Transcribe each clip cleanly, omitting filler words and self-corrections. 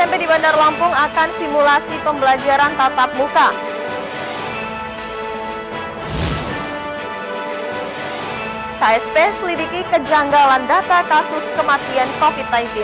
SMP di Bandar Lampung akan simulasi pembelajaran tatap muka. KSP selidiki kejanggalan data kasus kematian COVID-19.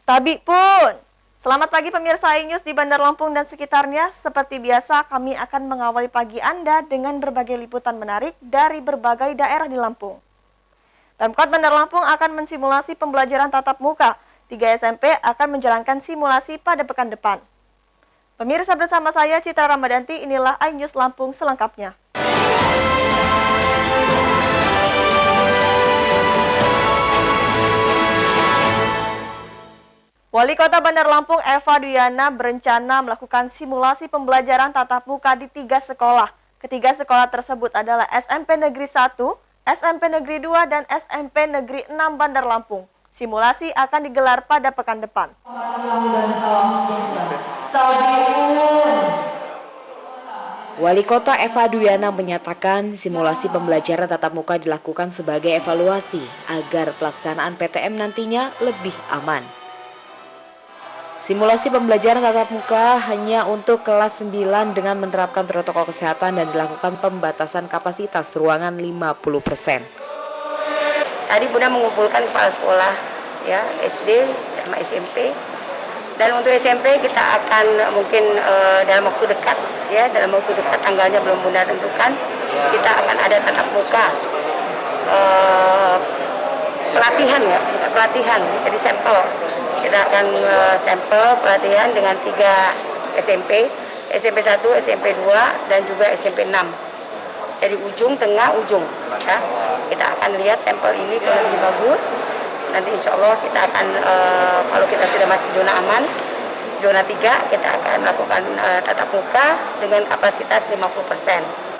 Tabi pun. Selamat pagi pemirsa iNews di Bandar Lampung dan sekitarnya. Seperti biasa kami akan mengawali pagi Anda dengan berbagai liputan menarik dari berbagai daerah di Lampung. Pemkot Bandar Lampung akan mensimulasi pembelajaran tatap muka. 3 SMP akan menjalankan simulasi pada pekan depan. Pemirsa, bersama saya Citra Ramadanti, inilah iNews Lampung selengkapnya. Wali Kota Bandar Lampung Eva Duyana berencana melakukan simulasi pembelajaran tatap muka di 3 sekolah. Ketiga sekolah tersebut adalah SMP Negeri 1, SMP Negeri 2, dan SMP Negeri 6 Bandar Lampung. Simulasi akan digelar pada pekan depan. Wali Kota Eva Duyana menyatakan simulasi pembelajaran tatap muka dilakukan sebagai evaluasi agar pelaksanaan PTM nantinya lebih aman. Simulasi pembelajaran tatap muka hanya untuk kelas 9 dengan menerapkan protokol kesehatan dan dilakukan pembatasan kapasitas ruangan 50%. Tadi Bunda mengumpulkan kepala sekolah ya SD sama SMP, dan untuk SMP kita akan mungkin dalam waktu dekat ya, dalam waktu dekat tanggalnya belum Bunda tentukan, kita akan ada tatap muka pelatihan ya, pelatihan jadi sampel. Kita akan sampel pelatihan dengan 3 SMP, SMP 1, SMP 2, dan juga SMP 6. Dari ujung, tengah, ujung. Ya. Kita akan lihat sampel ini kalau lebih bagus. Nanti insya Allah kita akan, kalau kita sudah masuk zona aman, zona 3, kita akan melakukan tatap muka dengan kapasitas 50%.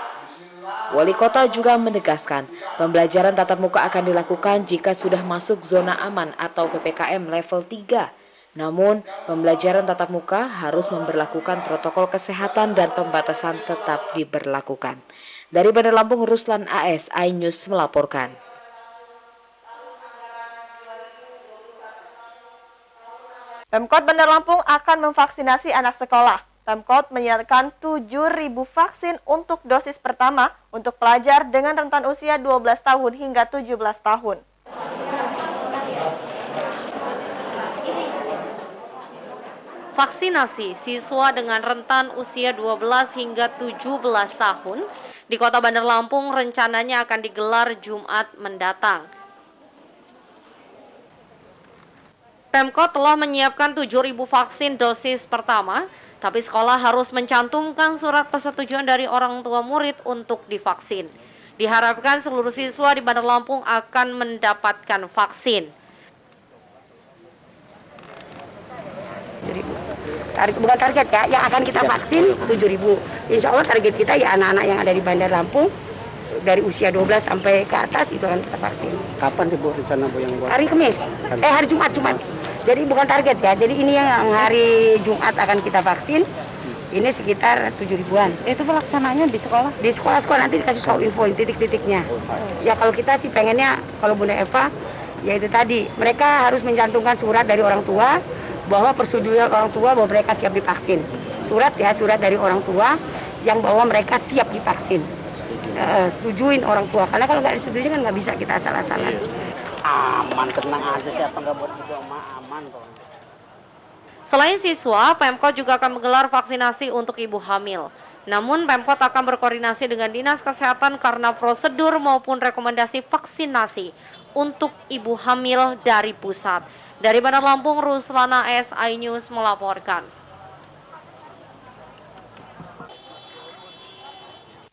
Wali Kota juga menegaskan, pembelajaran tatap muka akan dilakukan jika sudah masuk zona aman atau PPKM level 3. Namun, pembelajaran tatap muka harus memberlakukan protokol kesehatan dan pembatasan tetap diberlakukan. Dari Bandar Lampung, Ruslan AS, iNews melaporkan. Pemkot Bandar Lampung akan memvaksinasi anak sekolah. Pemkot menyatakan 7.000 vaksin untuk dosis pertama untuk pelajar dengan rentan usia 12 tahun hingga 17 tahun. Vaksinasi siswa dengan rentan usia 12 hingga 17 tahun di Kota Bandar Lampung rencananya akan digelar Jumat mendatang. Pemkot telah menyiapkan 7.000 vaksin dosis pertama, tapi sekolah harus mencantumkan surat persetujuan dari orang tua murid untuk divaksin. Diharapkan seluruh siswa di Bandar Lampung akan mendapatkan vaksin. Bukan target ya, yang akan kita vaksin 7.000. Insya Allah target kita ya anak-anak yang ada di Bandar Lampung dari usia 12 sampai ke atas itu akan kita vaksin. Kapan Bu rencana Bu yang buat? Hari Kamis, hari Jumat. Jadi bukan target ya, jadi ini yang hari Jumat akan kita vaksin. Ini sekitar 7.000-an. Itu pelaksanaannya di sekolah? Di sekolah-sekolah nanti dikasih tahu info titik-titiknya. Ya kalau kita sih pengennya, kalau Bunda Eva, ya itu tadi, mereka harus mencantumkan surat dari orang tua bahwa persetujuan orang tua bahwa mereka siap divaksin. Surat dari orang tua yang bahwa mereka siap divaksin. Setujuin orang tua, karena kalau nggak disetujui kan nggak bisa kita asal-asalan. Aman, tenang aja, siapa nggak buat juga aman kok. Selain siswa, Pemkot juga akan menggelar vaksinasi untuk ibu hamil. Namun Pemkot akan berkoordinasi dengan Dinas Kesehatan karena prosedur maupun rekomendasi vaksinasi untuk ibu hamil dari pusat. Dari Bandar Lampung, Ruslana S, iNews melaporkan.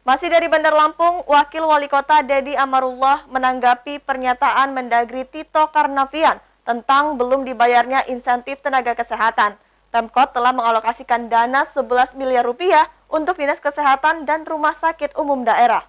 Masih dari Bandar Lampung, Wakil Wali Kota Dedi Amarullah menanggapi pernyataan Mendagri Tito Karnavian tentang belum dibayarnya insentif tenaga kesehatan. Pemkot telah mengalokasikan dana 11 miliar rupiah untuk Dinas Kesehatan dan Rumah Sakit Umum Daerah.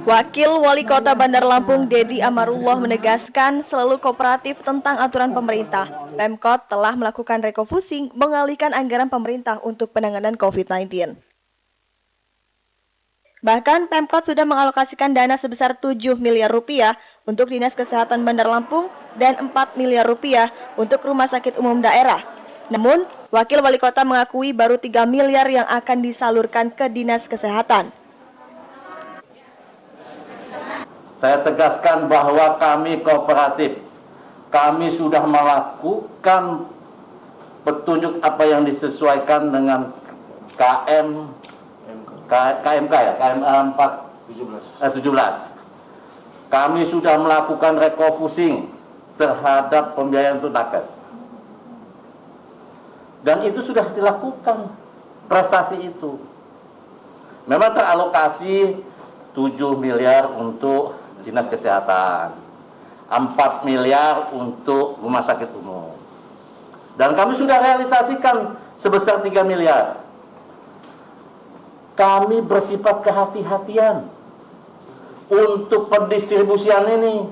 Wakil Wali Kota Bandar Lampung Dedi Amarullah menegaskan selalu kooperatif tentang aturan pemerintah. Pemkot telah melakukan refocusing mengalihkan anggaran pemerintah untuk penanganan COVID-19. Bahkan Pemkot sudah mengalokasikan dana sebesar 7 miliar rupiah untuk Dinas Kesehatan Bandar Lampung dan 4 miliar rupiah untuk Rumah Sakit Umum Daerah. Namun, Wakil Wali Kota mengakui baru 3 miliar yang akan disalurkan ke Dinas Kesehatan. Saya tegaskan bahwa kami kooperatif. Kami sudah melakukan petunjuk apa yang disesuaikan dengan KMK ya, KM 17. Kami sudah melakukan refocusing terhadap pembiayaan untuk nakes. Dan itu sudah dilakukan prestasi itu. Memang teralokasi 7 miliar untuk Dinas Kesehatan, 4 miliar untuk Rumah Sakit Umum. Dan kami sudah realisasikan sebesar 3 miliar. Kami bersifat kehati-hatian untuk pendistribusian ini.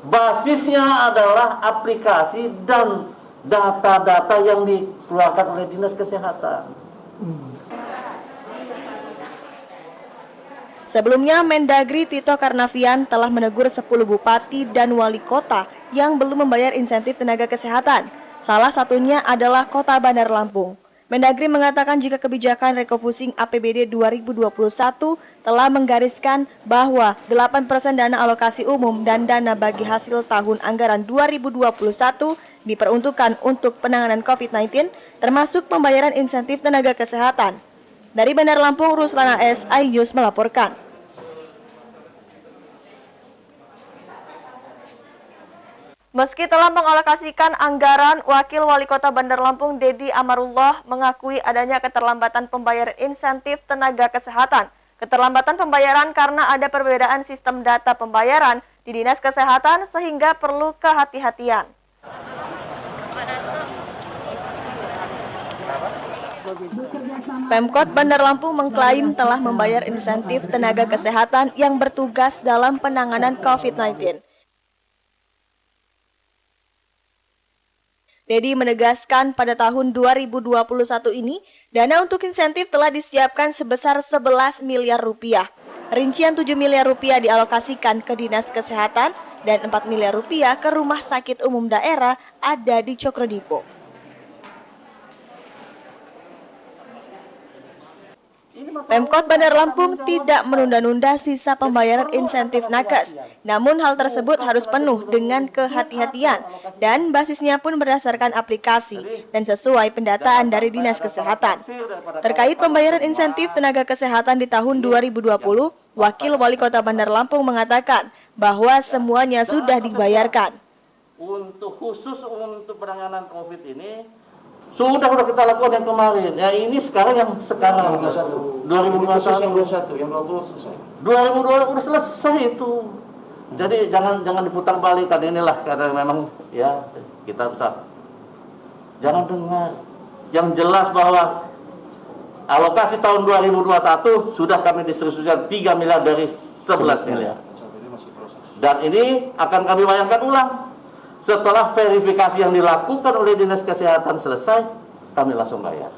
Basisnya adalah aplikasi dan data-data yang dikeluarkan oleh Dinas Kesehatan. Sebelumnya, Mendagri Tito Karnavian telah menegur 10 bupati dan wali kota yang belum membayar insentif tenaga kesehatan. Salah satunya adalah Kota Bandar Lampung. Mendagri mengatakan jika kebijakan refocusing APBD 2021 telah menggariskan bahwa 8% dana alokasi umum dan dana bagi hasil tahun anggaran 2021 diperuntukkan untuk penanganan COVID-19, termasuk pembayaran insentif tenaga kesehatan. Dari Bandar Lampung, Ruslana S. iNews melaporkan. Meski telah mengalokasikan anggaran, Wakil Wali Kota Bandar Lampung Dedi Amarullah mengakui adanya keterlambatan pembayaran insentif tenaga kesehatan. Keterlambatan pembayaran karena ada perbedaan sistem data pembayaran di Dinas Kesehatan sehingga perlu kehati-hatian. Pemkot Bandar Lampung mengklaim telah membayar insentif tenaga kesehatan yang bertugas dalam penanganan COVID-19. Dedi menegaskan pada tahun 2021 ini, dana untuk insentif telah disiapkan sebesar 11 miliar rupiah. Rincian 7 miliar rupiah dialokasikan ke Dinas Kesehatan dan 4 miliar rupiah ke Rumah Sakit Umum Daerah ada di Cokrodipo. Pemkot Bandar Lampung tidak menunda-nunda sisa pembayaran insentif nakes. Namun hal tersebut harus penuh dengan kehati-hatian dan basisnya pun berdasarkan aplikasi dan sesuai pendataan dari Dinas Kesehatan. Terkait pembayaran insentif tenaga kesehatan di tahun 2020, Wakil Wali Kota Bandar Lampung mengatakan bahwa semuanya sudah dibayarkan. Khusus untuk penanganan COVID ini sudah kita lakukan yang kemarin. Ya ini sekarang yang sekarang 2021 yang 20 selesai. 2020 udah selesai itu. Jadi jangan diputar balik kan, inilah karena memang ya kita bisa. Jangan dengar. Yang jelas bahwa alokasi tahun 2021 sudah kami distribusikan 3 miliar dari 11 miliar. Dan ini akan kami bayarkan ulang. Setelah verifikasi yang dilakukan oleh Dinas Kesehatan selesai, kami langsung bayar.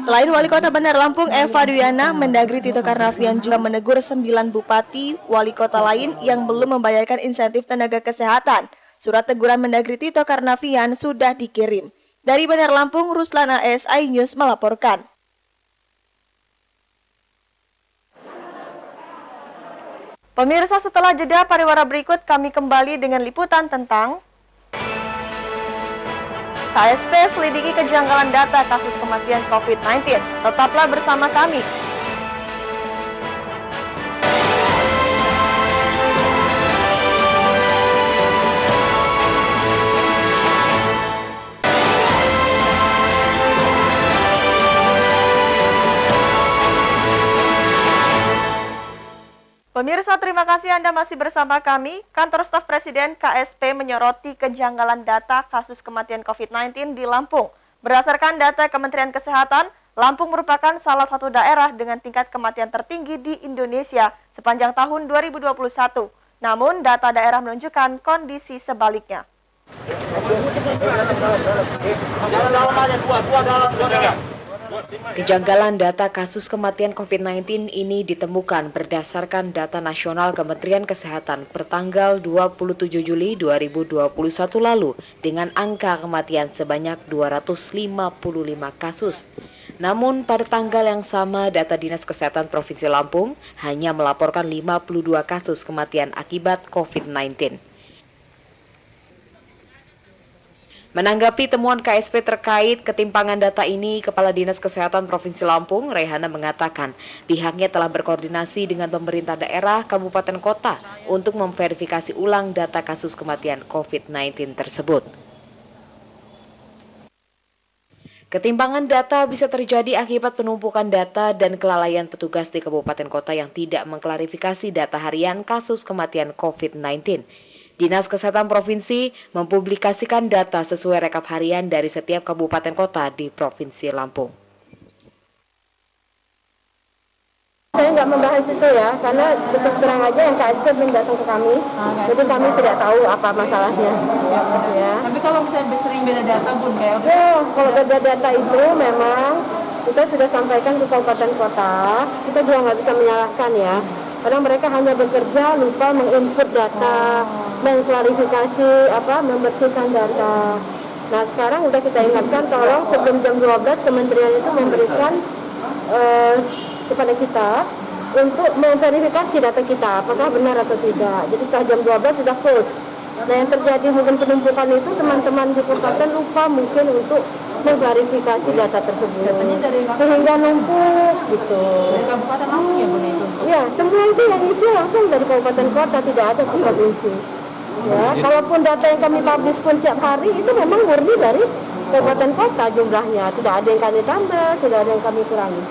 Selain Wali Kota Bandar Lampung Eva Duyana, Mendagri Tito Karnavian juga menegur 9 bupati, wali kota lain yang belum membayarkan insentif tenaga kesehatan. Surat teguran Mendagri Tito Karnavian sudah dikirim. Dari Bandar Lampung, Ruslana S. iNews melaporkan. Pemirsa, setelah jeda pariwara berikut kami kembali dengan liputan tentang KSP selidiki kejanggalan data kasus kematian COVID-19. Tetaplah bersama kami. Pemirsa, terima kasih Anda masih bersama kami. Kantor Staf Presiden KSP menyoroti kejanggalan data kasus kematian COVID-19 di Lampung. Berdasarkan data Kementerian Kesehatan, Lampung merupakan salah satu daerah dengan tingkat kematian tertinggi di Indonesia sepanjang tahun 2021. Namun, data daerah menunjukkan kondisi sebaliknya. Kejanggalan data kasus kematian COVID-19 ini ditemukan berdasarkan data nasional Kementerian Kesehatan pertanggal 27 Juli 2021 lalu dengan angka kematian sebanyak 255 kasus. Namun pada tanggal yang sama data Dinas Kesehatan Provinsi Lampung hanya melaporkan 52 kasus kematian akibat COVID-19. Menanggapi temuan KSP terkait ketimpangan data ini, Kepala Dinas Kesehatan Provinsi Lampung, Rehana mengatakan pihaknya telah berkoordinasi dengan pemerintah daerah, kabupaten kota untuk memverifikasi ulang data kasus kematian COVID-19 tersebut. Ketimpangan data bisa terjadi akibat penumpukan data dan kelalaian petugas di kabupaten kota yang tidak mengklarifikasi data harian kasus kematian COVID-19. Dinas Kesehatan Provinsi mempublikasikan data sesuai rekap harian dari setiap kabupaten kota di Provinsi Lampung. Saya nggak membahas itu ya, karena terus terang aja yang KSP belum datang ke kami, jadi kami tidak tahu apa masalahnya. Ya. Tapi kalau misalnya sering beda data, Bun, kayak kalau beda data itu memang kita sudah sampaikan ke kabupaten kota, kita juga nggak bisa menyalahkan ya. Kadang mereka hanya bekerja, lupa menginput data, mengklarifikasi, membersihkan data. Nah sekarang udah kita ingatkan, tolong sebelum jam 12 kementerian itu memberikan kepada kita untuk memverifikasi data kita, apakah benar atau tidak. Jadi setelah jam 12 sudah close. Nah yang terjadi mungkin penumpukan itu teman-teman di kabupaten lupa mungkin untuk mengklarifikasi data tersebut. Sehingga numpuk gitu. dari kabupaten langsung ya, Bun, itu? Ya, semua itu yang isi langsung dari kabupaten kota, tidak ada ke provinsi. Ya, kalaupun data yang kami publish pun setiap hari itu memang murni dari kabupaten kota jumlahnya. Tidak ada yang kami tambah, tidak ada yang kami kurangi.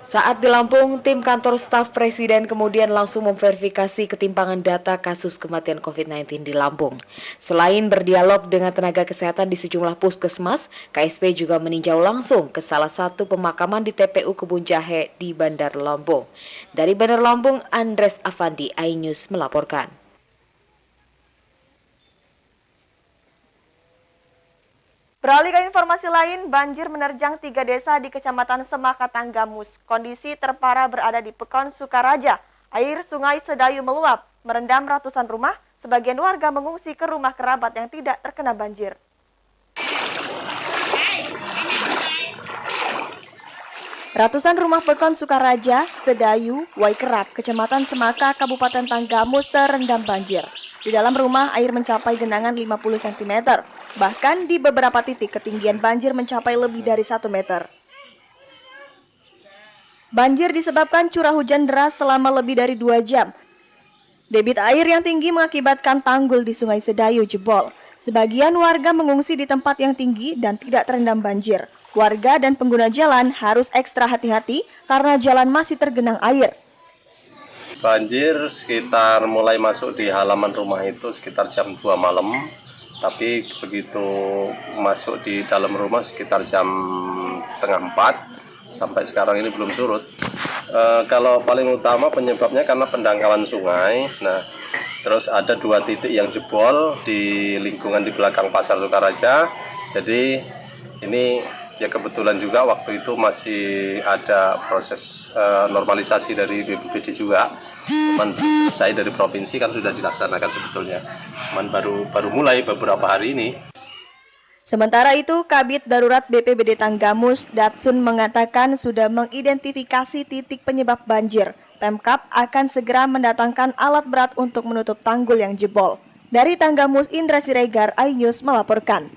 Saat di Lampung, tim kantor staf Presiden kemudian langsung memverifikasi ketimpangan data kasus kematian COVID-19 di Lampung. Selain berdialog dengan tenaga kesehatan di sejumlah puskesmas, KSP juga meninjau langsung ke salah satu pemakaman di TPU Kebun Jahe di Bandar Lampung. Dari Bandar Lampung, Andres Afandi, iNews melaporkan. Beralih ke informasi lain, banjir menerjang 3 desa di Kecamatan Semaka Tanggamus. Kondisi terparah berada di Pekon Sukaraja. Air Sungai Sedayu meluap, merendam ratusan rumah. Sebagian warga mengungsi ke rumah kerabat yang tidak terkena banjir. Ratusan rumah Pekon Sukaraja, Sedayu, Waikerap, Kecamatan Semaka, Kabupaten Tanggamus terendam banjir. Di dalam rumah air mencapai genangan 50 cm. Bahkan di beberapa titik ketinggian banjir mencapai lebih dari 1 meter. Banjir disebabkan curah hujan deras selama lebih dari 2 jam. Debit air yang tinggi mengakibatkan tanggul di Sungai Sedayu jebol. Sebagian warga mengungsi di tempat yang tinggi dan tidak terendam banjir. Warga dan pengguna jalan harus ekstra hati-hati karena jalan masih tergenang air. Banjir sekitar mulai masuk di halaman rumah itu sekitar jam 2 malam. Tapi begitu masuk di dalam rumah sekitar jam 3:30 sampai sekarang ini belum surut. Kalau paling utama penyebabnya karena pendangkalan sungai. Nah, terus ada 2 titik yang jebol di lingkungan di belakang Pasar Sukaraja. Jadi ini ya kebetulan juga waktu itu masih ada proses normalisasi dari BPBD juga. Cuman selesai dari provinsi kan sudah dilaksanakan sebetulnya. Cuman baru mulai beberapa hari ini. Sementara itu, Kabid Darurat BPBD Tanggamus, Datsun mengatakan sudah mengidentifikasi titik penyebab banjir. Pemkab akan segera mendatangkan alat berat untuk menutup tanggul yang jebol. Dari Tanggamus, Indra Siregar, iNews melaporkan.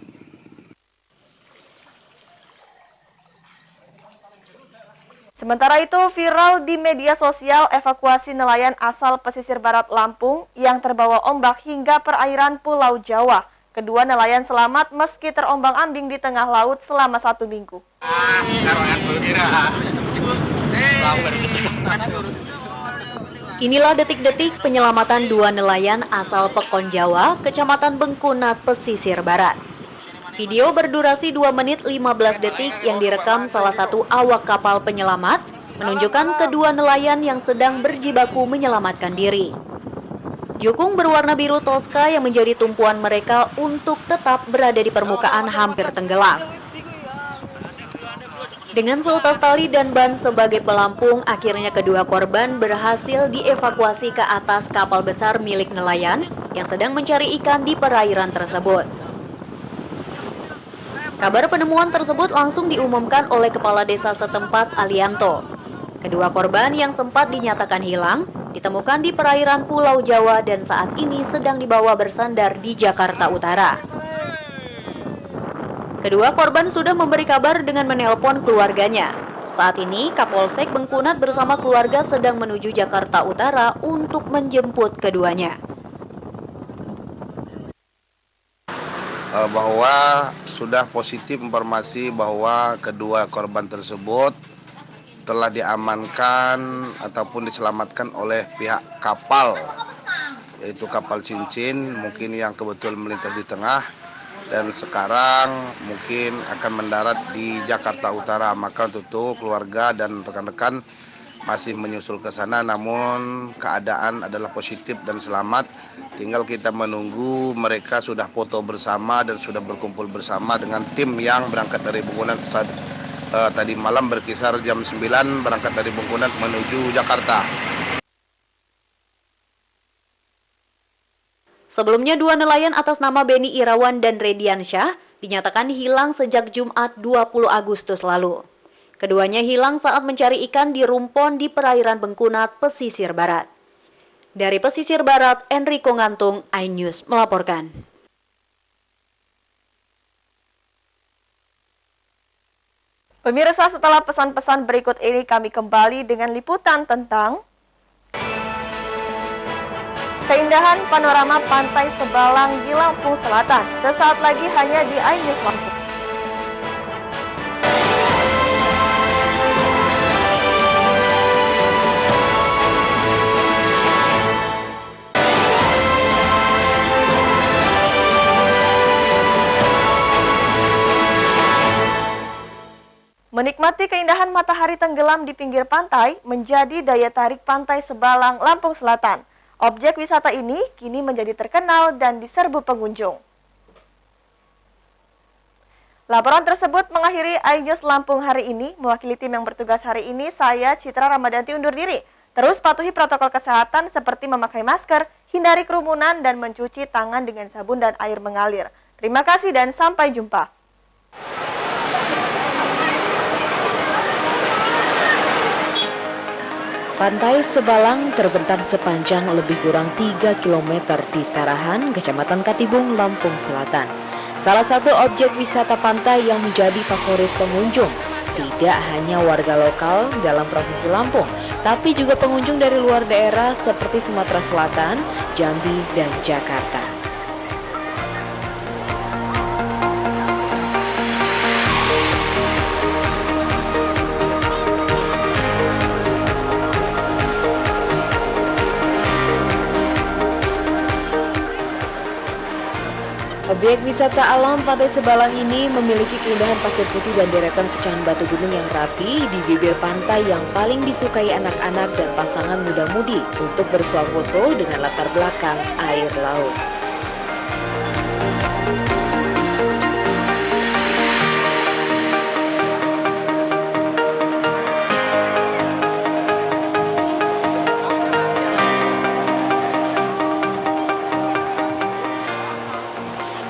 Sementara itu, viral di media sosial evakuasi nelayan asal pesisir barat Lampung yang terbawa ombak hingga perairan Pulau Jawa. Kedua nelayan selamat meski terombang-ambing di tengah laut selama 1 minggu. Inilah detik-detik penyelamatan 2 nelayan asal Pekon Jawa, Kecamatan Bengkunat, pesisir barat. Video berdurasi 2 menit 15 detik yang direkam salah satu awak kapal penyelamat menunjukkan kedua nelayan yang sedang berjibaku menyelamatkan diri. Jukung berwarna biru toska yang menjadi tumpuan mereka untuk tetap berada di permukaan hampir tenggelam. Dengan seutas tali dan ban sebagai pelampung, akhirnya kedua korban berhasil dievakuasi ke atas kapal besar milik nelayan yang sedang mencari ikan di perairan tersebut. Kabar penemuan tersebut langsung diumumkan oleh Kepala Desa setempat Alianto. Kedua korban yang sempat dinyatakan hilang ditemukan di perairan Pulau Jawa dan saat ini sedang dibawa bersandar di Jakarta Utara. Kedua korban sudah memberi kabar dengan menelpon keluarganya. Saat ini Kapolsek Bengkunat bersama keluarga sedang menuju Jakarta Utara untuk menjemput keduanya. Bahwa sudah positif informasi bahwa kedua korban tersebut telah diamankan ataupun diselamatkan oleh pihak kapal, yaitu kapal cincin mungkin yang kebetulan melintas di tengah dan sekarang mungkin akan mendarat di Jakarta Utara. Maka untuk keluarga dan rekan-rekan masih menyusul ke sana, namun keadaan adalah positif dan selamat. Tinggal kita menunggu mereka sudah foto bersama dan sudah berkumpul bersama dengan tim yang berangkat dari Bengkunat tadi malam berkisar jam 9 berangkat dari Bengkunat menuju Jakarta. Sebelumnya dua nelayan atas nama Beni Irawan dan Rediansyah dinyatakan hilang sejak Jumat 20 Agustus lalu. Keduanya hilang saat mencari ikan di rumpon di perairan Bengkunat, pesisir barat. Dari pesisir barat, Enrico Ngantung, iNews melaporkan. Pemirsa, setelah pesan-pesan berikut ini kami kembali dengan liputan tentang keindahan panorama Pantai Sebalang di Lampung Selatan. Sesaat lagi hanya di iNews Lampung. Menikmati keindahan matahari tenggelam di pinggir pantai menjadi daya tarik Pantai Sebalang, Lampung Selatan. Objek wisata ini kini menjadi terkenal dan diserbu pengunjung. Laporan tersebut mengakhiri iNews Lampung hari ini. Mewakili tim yang bertugas hari ini, saya Citra Ramadanti undur diri. Terus patuhi protokol kesehatan seperti memakai masker, hindari kerumunan, dan mencuci tangan dengan sabun dan air mengalir. Terima kasih dan sampai jumpa. Pantai Sebalang terbentang sepanjang lebih kurang 3 km di Tarahan, Kecamatan Katibung, Lampung Selatan. Salah satu objek wisata pantai yang menjadi favorit pengunjung. Tidak hanya warga lokal dalam Provinsi Lampung, tapi juga pengunjung dari luar daerah seperti Sumatera Selatan, Jambi, dan Jakarta. Objek wisata alam Pantai Sebalang ini memiliki keindahan pasir putih dan deretan pecahan batu gunung yang rapi di bibir pantai yang paling disukai anak-anak dan pasangan muda-mudi untuk bersuah foto dengan latar belakang air laut.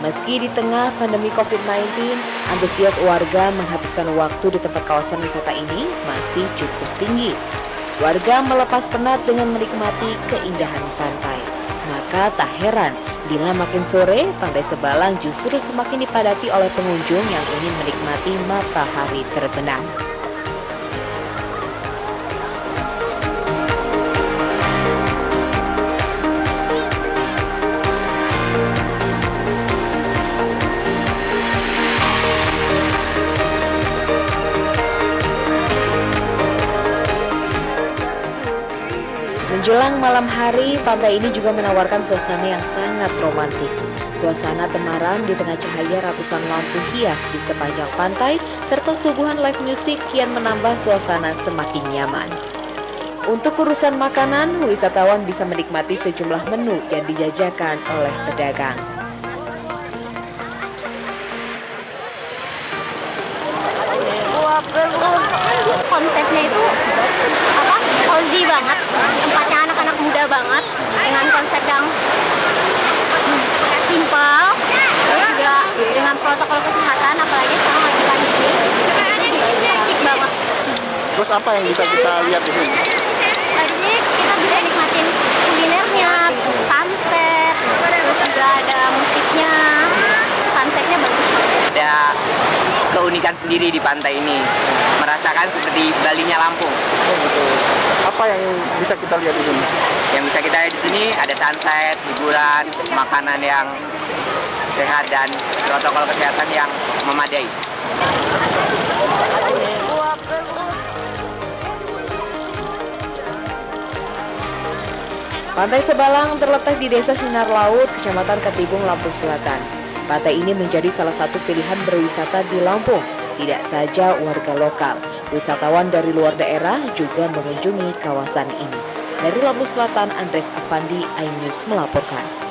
Meski di tengah pandemi COVID-19, antusias warga menghabiskan waktu di tempat kawasan wisata ini masih cukup tinggi. Warga melepas penat dengan menikmati keindahan pantai. Maka tak heran bila makin sore, Pantai Sebalang justru semakin dipadati oleh pengunjung yang ingin menikmati matahari terbenam. Menjelang malam hari, pantai ini juga menawarkan suasana yang sangat romantis. Suasana temaram di tengah cahaya ratusan lampu hias di sepanjang pantai, serta suguhan live music kian menambah suasana semakin nyaman. Untuk urusan makanan, wisatawan bisa menikmati sejumlah menu yang dijajakan oleh pedagang. Konsepnya itu cozy banget, tempatnya anak-anak muda banget dengan konsep yang simpel, terus juga dengan protokol kesehatan, apalagi sekarang lagi pandemi, itu asik banget. Terus apa yang bisa kita lihat di sini? Tadi kita bisa nikmatin kulinernya, terus sunset, terus juga ada musiknya, sunsetnya bagus. Ada keunikan sendiri di pantai ini, merasakan seperti Balinya Lampung. Oh, betul. Apa yang bisa kita lihat di sini? Yang bisa kita lihat di sini ada sunset, hiburan, makanan yang sehat dan protokol kesehatan yang memadai. Pantai Sebalang terletak di Desa Sinar Laut, Kecamatan Ketibung, Lampung Selatan. Pantai ini menjadi salah satu pilihan berwisata di Lampung. Tidak saja warga lokal, wisatawan dari luar daerah juga mengunjungi kawasan ini. Dari Lampung Selatan, Andres Afandi, iNews melaporkan.